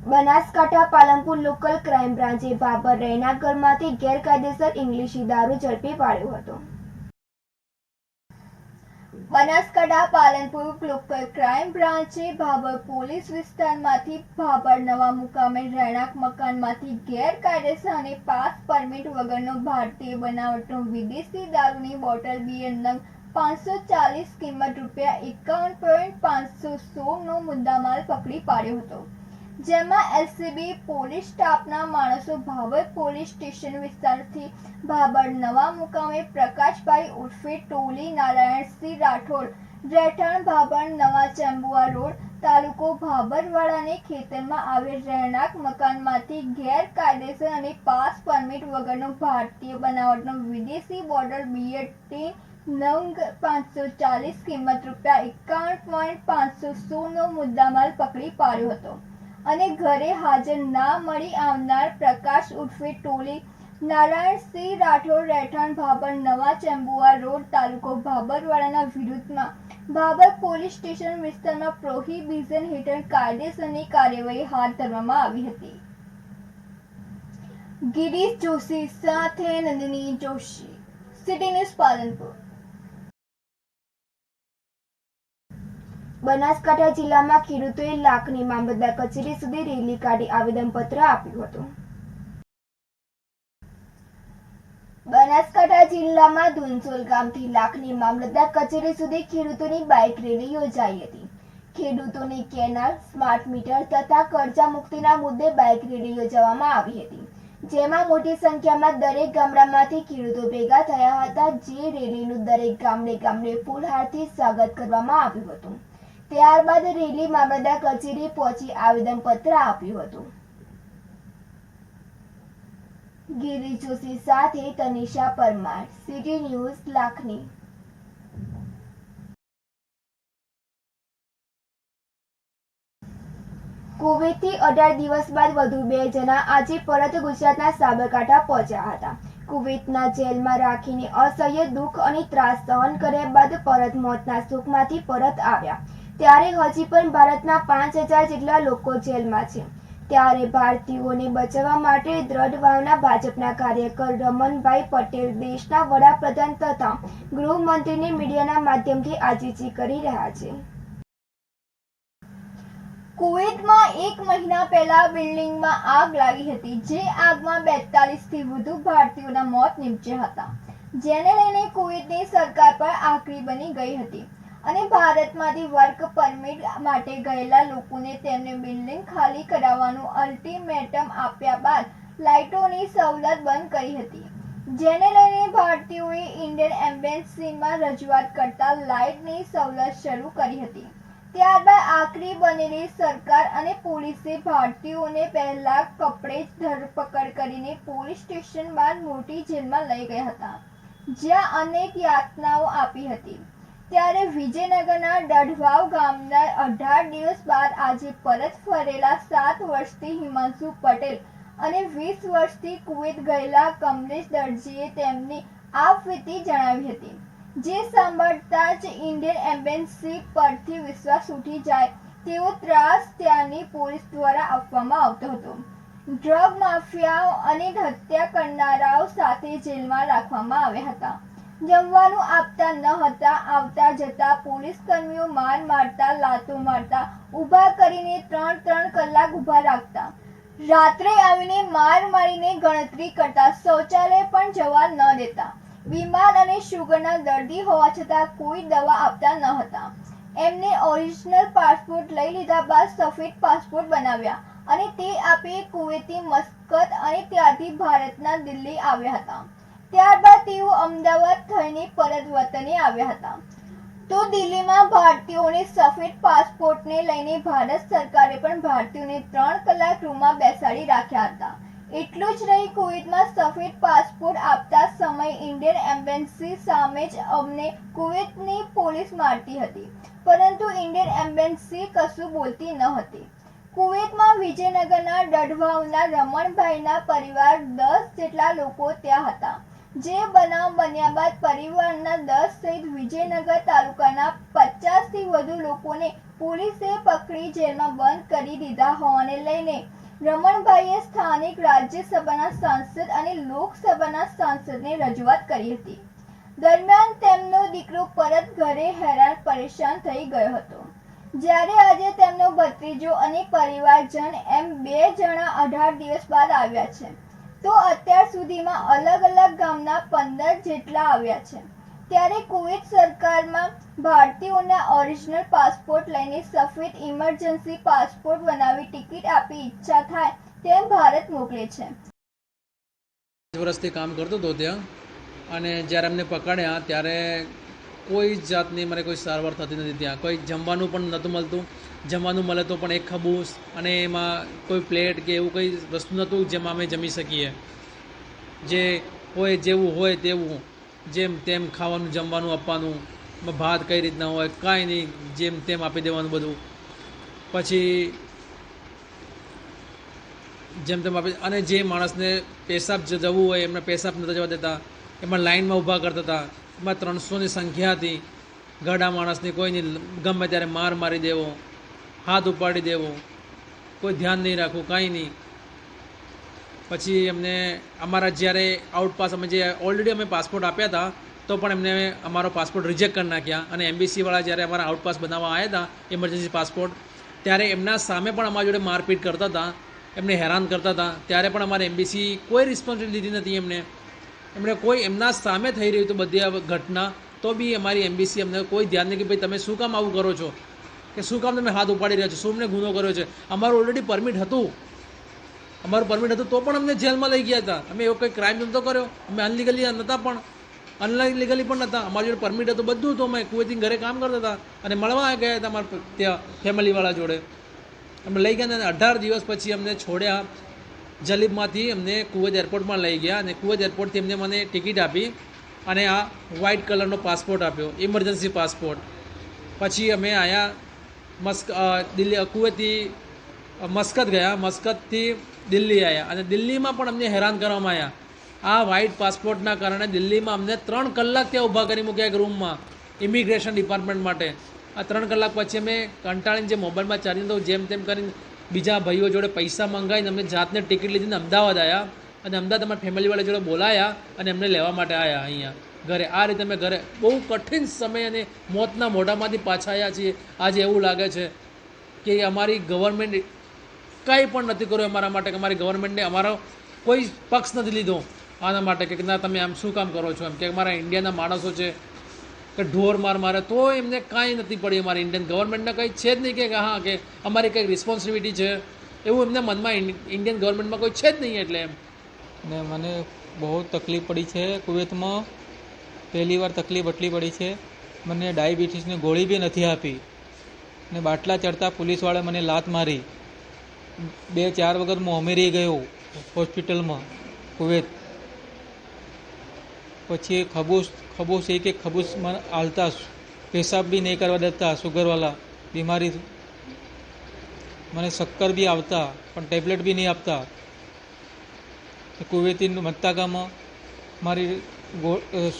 Banaskantha Palanpur local crime બ્રાન્ચે ભાભર રહેણાંકમાંથી ગેરકાયદેસર ઇંગ્લિશી દારૂ ઝડપી પાડ્યો હતો. બનાસકાંઠા પાલનપુર લોકલ ક્રાઇમ બ્રાન્ચે ભાભર પોલીસ વિસ્તારમાંથી ભાભર નવા મુકામે રહેણાંક મકાનમાંથી ગેરકાયદેસર અને પાસ પરમિટ વગરનો ભારતીય બનાવટનો વિદેશી દારૂની બોટલ બિયર નંગ 540 કિંમત ₹51.516નો મુદ્દામાલ પકડી પાડ્યો હતો. જેમાં એલસીબી પોલીસ સ્ટાફના માણસો ભાભર પોલીસ સ્ટેશન વિસ્તારથી ભાભર નવા મુકામે પ્રકાશભાઈ ઉર્ફે ટોલી નારાયણસિંહ રાઠોડ રહેઠાણ ભાભર નવા ચેમ્બુઆ રોડ તાલુકો ભાભરવાડાને ખેતરમાં આવેલ રહેણાંક મકાનમાંથી ગેરકાયદેસર અને પાસ પરમિટ વગરનો ભારતીય બનાવટનો વિદેશી બોટલ બિયર ટીન નંગ 540 કિંમત ₹51.516નો મુદ્દામાલ પકડી પાડ્યો હતો અને ઘરે હાજર ના મળી આવનાર પ્રકાશ ઉર્ફે ટોલી નારાયણસિંહ રાઠોડ રહેઠાણ ભાભર નવા ચેમ્બુઆ રોડ તાલુકો ભાભરવાડાના વિરુદ્ધમાં ભાભર પોલીસ સ્ટેશન વિસ્તારમાં પ્રોહિબિશન હેઠળ કાયદેસરની કાર્યવાહી હાથ ધરવામાં આવી હતી. ગિરીશ જોશી સાથે નંદિની જોશી, સિટી ન્યૂઝ પાલનપુર. બનાસકાંઠા જિલ્લામાં ખેડૂતોએ લાખની મામલતદાર કચેરી સુધી રેલી કાઢી આવેદનપત્ર આપ્યું હતું. બનાસકાંઠા જિલ્લામાં ધુનસોલ ગામથી લાખની મામલતદાર કચેરી સુધી ખેડૂતોની બાઇક રેલી યોજાઈ હતી. ખેડૂતોની કેનાલ, સ્માર્ટ મીટર તથા કર્જા મુક્તિના મુદ્દે બાઇક રેલી યોજવામાં આવી હતી. જેમાં મોટી સંખ્યામાં દરેક ગામડામાંથી ખેડૂતો ભેગા થયા હતા. જે રેલીનું દરેક ગામડે ફૂલહારથી સ્વાગત કરવામાં આવ્યું હતું. ત્યારબાદ રેલી મામલતદાર કચેરી પહોંચી આવેદનપત્ર આપ્યું હતું. ગિરીશ જોશી સાથે તનિષા પરમાર, સિટી ન્યૂઝ લાખની. કુવૈતથી 18 દિવસ બાદ વધુ 2 જણા આજે પરત ગુજરાતના સાબરકાંઠા પહોંચ્યા હતા. કુવૈતના જેલમાં રાખીને અસહ્ય દુઃખ અને ત્રાસ સહન કર્યા બાદ પરત મોતના શોકમાંથી પરત આવ્યા. ત્યારે હજી પણ ભારતના 5000 જેટલા લોકો જેલમાં છે. ત્યારે ભારતીયોને બચાવવા માટે દ્રઢ ભાવના ભાજપના કાર્યકર રમણભાઈ પટેલ દેશના વડાપ્રધાન તથા ગૃહમંત્રીને મીડિયાના માધ્યમથી આજીજી કરી રહ્યા છે. કુવૈતમાં 1 મહિના પહેલા બિલ્ડિંગમાં આગ લાગી હતી. જે આગમાં 42થી વધુ ભારતીયોના મોત નીપજ્યા હતા. જેને લઈને કુવૈતની સરકાર પર આકરી બની ગઈ હતી અને ભારતમાંથી વર્ક પરમિટ માટે ગયેલા લોકોને તેમને બિલ્ડિંગ ખાલી કરાવવાનું અલ્ટિમેટમ આપ્યા બાદ લાઇટોની સવલત બંધ કરી હતી. જેને લઈને ભારતીયોએ ઇન્ડિયન એમ્બેસીમાં રજૂઆત કરતા લાઇટની સવલત શરૂ કરી હતી. ત્યારબાદ આકરી બનેલી સરકાર અને પોલીસે ભારતીયોને પહેલા કપડે જ ધરપકડ કરીને પોલીસ સ્ટેશન બહાર મોટી જેલમાં લઈ ગયા હતા, જ્યાં અનેક યાતનાઓ આપી હતી. ત્યારે વિજયનગરના ડઢવાવ ગામના 18 દિવસ બાદ આજે પરત ફરેલા 7 વર્ષથી હિમાંશુ પટેલ અને 20 વર્ષથી કુવૈત ગયેલા કમલેશ દરજીએ તેમની આપવીતી જણાવી હતી. જે સાંભળતા જ ઇન્ડિયન એમ્બેસી પરથી વિશ્વાસ ઉઠી જાય તેવો ત્રાસ ત્યાંની પોલીસ દ્વારા આપવામાં આવતો હતો. ડ્રગ માફિયાઓ અને હત્યા કરનારાઓ સાથે જેલમાં રાખવામાં આવ્યા હતા. જમવાનું આપતા ન હતા. આવતા જતા પોલીસ કર્મીઓ માર મારતા, લાતો મારતા, ઊભા કરીને 3 કલાક ઊભા રાખતા. રાત્રે આવીને માર મારીને ગણતરી કરતા. શૌચાલય પણ જવા ન દેતા. બીમાર અને શુગરના દર્દી હોવા છતાં કોઈ દવા આપતા ન હતા. એમને ઓરિજિનલ પાસપોર્ટ લઈ લીધા બાદ સફેદ પાસપોર્ટ બનાવ્યા અને તે આપી કુવૈતથી મસ્કત અને ત્યારથી ભારતના દિલ્હી આવ્યા હતા. ત્યારબાદ તેઓ અમદાવાદ થઈને પરત વતને આવ્યા હતા. તો દિલ્હીમાં ભારતીયોને સફેદ પાસપોર્ટને લઈને ભારત સરકારે પણ ભારતીયોને 3 કલાક રૂમમાં બેસાડી રાખ્યા હતા. એટલું જ નહીં, કુવૈતમાં સફેદ પાસપોર્ટ આપતા સમયે ઇન્ડિયન એમ્બેસી સામે જ અમને કુવૈતની પોલીસ મારતી હતી, પરંતુ ઇન્ડિયન એમ્બેસી કશું બોલતી ન હતી. કુવૈતમાં વિજયનગરના ડઢવાવના રમણભાઈના પરિવાર 10 જેટલા લોકો ત્યાં હતા. જે બનાવ બન્યા બાદ પરિવારના 10 સહિત વિજયનગર તાલુકાના 50થી વધુ લોકોને પોલીસે પકડી જેલમાં બંધ કરી દીધા હોવાને લઈને રમણભાઈએ સ્થાનિક રાજ્યસભાના સાંસદ અને લોકસભાના સાંસદને રજૂઆત કરી હતી. દરમિયાન તેમનો દીકરો પરત ઘરે હેરાન પરેશાન થઈ ગયો હતો. જ્યારે આજે તેમનો ભત્રીજો અને પરિવારજન એમ 2 જણા 18 દિવસ બાદ આવ્યા છે, તો અત્યાર સુધીમાં અલગ અલગ ગામના 15 જેટલા આવ્યા છે. ત્યારે કુવેત સરકારમાં ભારતીયોના ઓરિજિનલ પાસપોર્ટ લઈને સફેદ ઇમરજન્સી પાસપોર્ટ બનાવી ટિકિટ આપી ઈચ્છા થાય તેમ ભારત મોકલે છે. વર્ષથી કામ કરતો હતો ત્યાં, અને જ્યારે અમને પકડ્યા ત્યારે કોઈ જાતની મને કોઈ સારવાર થતી નથી. ત્યાં કોઈ જમવાનું પણ નહોતું મળતું. જમવાનું મળે તો પણ એક ખબૂસ, અને એમાં કોઈ પ્લેટ કે એવું કંઈ વસ્તુ નહોતું જેમાં અમે જમી શકીએ. જે હોય જેવું હોય તેવું જેમ તેમ ખાવાનું જમવાનું આપવાનું. ભાત કઈ રીતના હોય કાંઈ નહીં, જેમ તેમ આપી દેવાનું બધું. પછી જેમ તેમ આપી, અને જે માણસને પેશાબ જવું હોય એમને પેશાબ નહોતા જવા દેતા. એમાં લાઇનમાં ઊભા કરતા હતા. એમાં 300ની સંખ્યા હતી. ગડા માણસની કોઈ નહીં, ગમે ત્યારે માર મારી દેવો, હાથ ઉપાડી દેવો, કોઈ ધ્યાન નહીં રાખવું, કાંઈ નહીં. પછી એમને અમારા જ્યારે આઉટપાસ અમે જે ઓલરેડી અમે પાસપોર્ટ આપ્યા હતા તો પણ એમને અમારો પાસપોર્ટ રિજેક્ટ કરી નાખ્યા. અને એમ્બેસીવાળા જ્યારે અમારા આઉટપાસ બનાવવા આવ્યા હતા ઇમરજન્સી પાસપોર્ટ, ત્યારે એમના સામે પણ અમારી જોડે મારપીટ કરતા હતા, એમને હેરાન કરતા હતા. ત્યારે પણ અમારી એમ્બેસી કોઈ રિસ્પોન્સિબિલિટી લીધી નથી. એમણે કોઈ એમના સામે થઈ રહ્યું હતું બધી આ ઘટના, તો બી અમારી એમ્બેસી અમને કોઈ ધ્યાન નહીં કે ભાઈ તમે શું કામ આવું કરો છો, કે શું કામ તમે હાથ ઉપાડી રહ્યા છો, શું અમને ગુનો કર્યો છે. અમારું ઓલરેડી પરમિટ હતું, તો પણ અમને જેલમાં લઈ ગયા હતા. અમે એવો કંઈ ક્રાઇમ નહોતો કર્યો, અમે અનલીગલી નહોતા, પણ અનલીગલી પણ નહોતા. અમારી જોડે પરમિટ હતું, બધું હતું. અમે કુવેતથી ઘરે કામ કરતા હતા અને મળવા ગયા હતા અમારા ત્યાં ફેમિલીવાળા જોડે. અમે લઈ ગયા અને 18 દિવસ પછી અમને છોડ્યા. જલીબમાંથી અમને કુવેત એરપોર્ટમાં લઈ ગયા, અને કુવેત એરપોર્ટથી એમને મને ટિકિટ આપી અને આ વ્હાઇટ કલરનો પાસપોર્ટ આપ્યો, ઇમરજન્સી પાસપોર્ટ. પછી અમે આવ્યા દિલ્હી, કુવેતથી મસ્કત ગયા, મસ્કતથી દિલ્હી આવ્યા, અને દિલ્હીમાં પણ અમને હેરાન કરવામાં આવ્યા. આ વ્હાઇટ પાસપોર્ટના કારણે દિલ્હીમાં અમને 3 કલાક ત્યાં ઊભા કરી મૂક્યા એક રૂમમાં ઇમિગ્રેશન ડિપાર્ટમેન્ટ માટે. આ 3 કલાક પછી અમે કંટાળીને જે મોબાઈલમાં ચાર્જિંગ તો જેમ તેમ કરીને બીજા ભાઈઓ જોડે પૈસા મંગાવીને અમને જાતને ટિકિટ લીધીને અમદાવાદ આવ્યા, અને અમદાવાદ અમારા ફેમિલીવાળા જોડે બોલાયા અને એમને લેવા માટે આવ્યા અહીંયા ઘરે. આ રીતે અમે ઘરે બહુ કઠિન સમય અને મોતના મોઢામાંથી પાછા આવ્યા છીએ. આજે એવું લાગે છે કે અમારી ગવર્મેન્ટ કંઈ પણ નથી કર્યું અમારા માટે, કે અમારી ગવર્મેન્ટને અમારો કોઈ પક્ષ નથી લીધો આના માટે કે ના તમે આમ શું કામ કરો છો, એમ કે અમારા ઇન્ડિયાના માણસો છે કે ઢોર મારે તો એમને કાંઈ નથી પડી. અમારી ઇન્ડિયન ગવર્મેન્ટને કંઈ છે જ નહીં કે હા કે અમારી કંઈક રિસ્પોન્સિબિલિટી છે, એવું એમના મનમાં ઇન્ડિયન ગવર્મેન્ટમાં કોઈ છે જ નહીં. એટલે એમ ને મને બહુ તકલીફ પડી છે કુવેતમાં. પહેલી વાર તકલીફ એટલી પડી છે, મને ડાયાબિટીસની ગોળી બી નથી આપી, ને બાટલા ચડતા પોલીસવાળા મને લાત મારી. 2-4 વખત હું અમેરી ગયો હોસ્પિટલમાં કુવેત. પછી ખબૂસ એ કે ખબૂસમાં હાલતા પેશાબ બી નહીં કરવા દેતા, સુગરવાળા બીમારી. મને શક્કર બી આવતા પણ ટેબ્લેટ બી નહીં આપતા. કુવેતી મત્તાકામાં મારી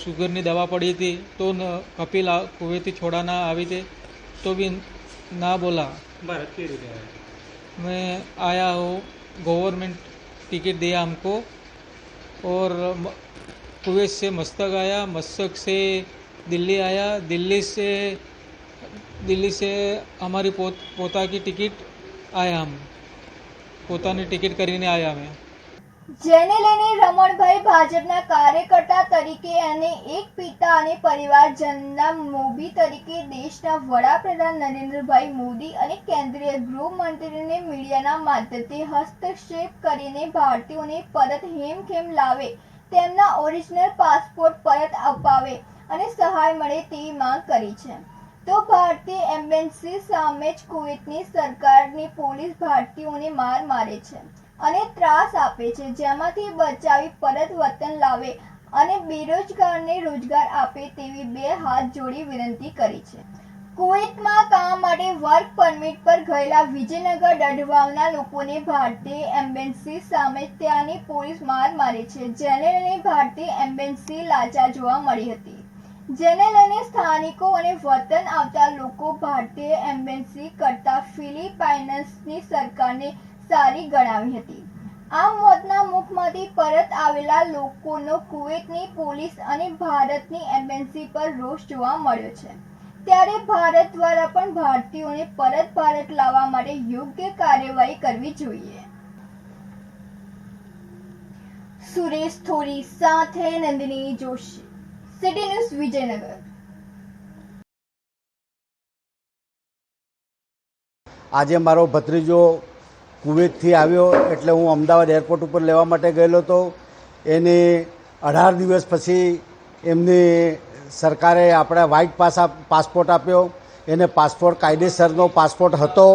શુગરની દવા પડી હતી તો કપિલ કુવેતી છોડાના આવી હતી તો भी ना बोला. भारत के लिए मैं आया हूँ, गवर्नमेंट टिकट दिया हमको और कुवैत से मस्तक आया, मस्तक से दिल्ली आया, दिल्ली से हमारी पोता की टिकट आया, हम પોતાની ટિકિટ કરીને આવ્યા અમે. જેને લઈને રમણભાઈ ભાજપના કાર્યકર્તા તરીકે અને એક પિતા અને પરિવારજનના મોભી તરીકે દેશના વડાપ્રધાન નરેન્દ્રભાઈ મોદી અને કેન્દ્રીય ગૃહમંત્રીને મીડિયાના માધ્યમથી હસ્તક્ષેપ કરીને ભારતીયોને પરત હેમખેમ લાવે, તેમના ઓરિજિનલ પાસપોર્ટ પરત અપાવે અને સહાય મળે તેવી માંગ કરી છે. તો ભારતીય એમ્બેસી સામે જ કુવેતની સરકારની પોલીસ ભારતીયોને મારે છે અને ત્રાસ આપે છે, જેમાંથી બચાવી પરત વતન લાવે અને બેરોજગારને રોજગાર આપે તેવી 2 હાથ જોડી વિનંતી કરી છે. કુવેતમાં કામ માટે વર્ક પરમિટ પર ગયેલા વિજયનગર ડઢવાલના લોકોને ભારતીય એમ્બેસી સામે ત્યાંની પોલીસ મારે છે, જેને લઈને ભારતીય એમ્બેસી લાચાર જોવા મળી હતી. જેને લઈને સ્થાનિકો અને વતન આવતા લોકો ભારતીય એમ્બેસી કરતા ફિલિપાઇન્સની સરકારને સારી ગણાવી હતી. આ મોતના મુખમાંથી પરત આવેલા લોકોનો કુવેતની પોલીસ અને ભારતની એમ્બેસી પર રોષ જોવા મળ્યો છે. ત્યારે ભારત દ્વારા પણ ભારતીયોને પરત ભારત લાવવા માટે યોગ્ય કાર્યવાહી કરવી જોઈએ. સુરેશ થોરી સાથે નંદિની જોશી, સિટી ન્યૂઝ વિજયનગર. આજે મારો ભત્રીજો કુવેતથી આવ્યો એટલે હું અમદાવાદ એરપોર્ટ ઉપર લેવા માટે ગયેલો હતો. એને 18 દિવસ પછી એમની સરકારે આપણે વ્હાઇટ પાસપોર્ટ આપ્યો. એને પાસપોર્ટ કાયદેસરનો પાસપોર્ટ હતો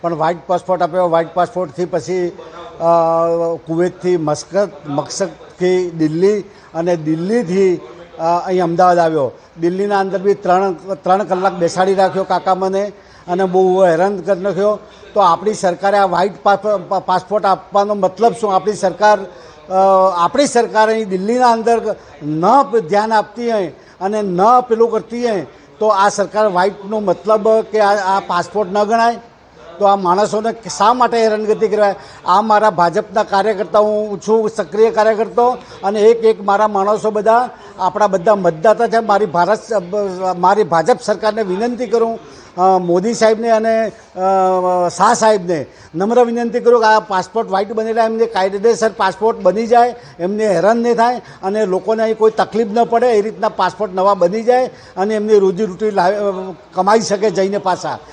પણ વ્હાઇટ પાસપોર્ટ આપ્યો. વ્હાઇટ પાસપોર્ટથી પછી કુવેતથી મસ્કતથી દિલ્હી અને દિલ્હીથી અહીં અમદાવાદ આવ્યો. દિલ્હીના અંદર બી ત્રણ કલાક બેસાડી રાખ્યો કાકા મને અને બહુ હેરાન કરી નાખ્યો. તો આપણી સરકારે આ વ્હાઇટ પાસપોર્ટ આપવાનો મતલબ શું? આપણી સરકાર અહીં દિલ્હીના અંદર ન ધ્યાન આપતી હોય અને ન પેલું કરતી હોય તો આ સરકાર વ્હાઇટનો મતલબ કે આ પાસપોર્ટ ન ગણાય? તો આ માણસોને શા માટે હેરાનગતિ કરાય? આ મારા ભાજપના કાર્યકર્તા, હું છું સક્રિય કાર્યકર્તો અને એક મારા માણસો બધા આપણા બધા મતદાતા છે. મારી ભાજપ સરકારને વિનંતી કરું, મોદી સાહેબને અને શાહ સાહેબને નમ્ર વિનંતી કરું કે આ પાસપોર્ટ વ્હાઇટ બનેલા એમને કાયદેસર પાસપોર્ટ બની જાય, એમને હેરાન નહીં થાય અને લોકોને અહીં કોઈ તકલીફ ન પડે એ રીતના પાસપોર્ટ નવા બની જાય અને એમની રોજીરોટી કમાઈ શકે જઈને પાછા.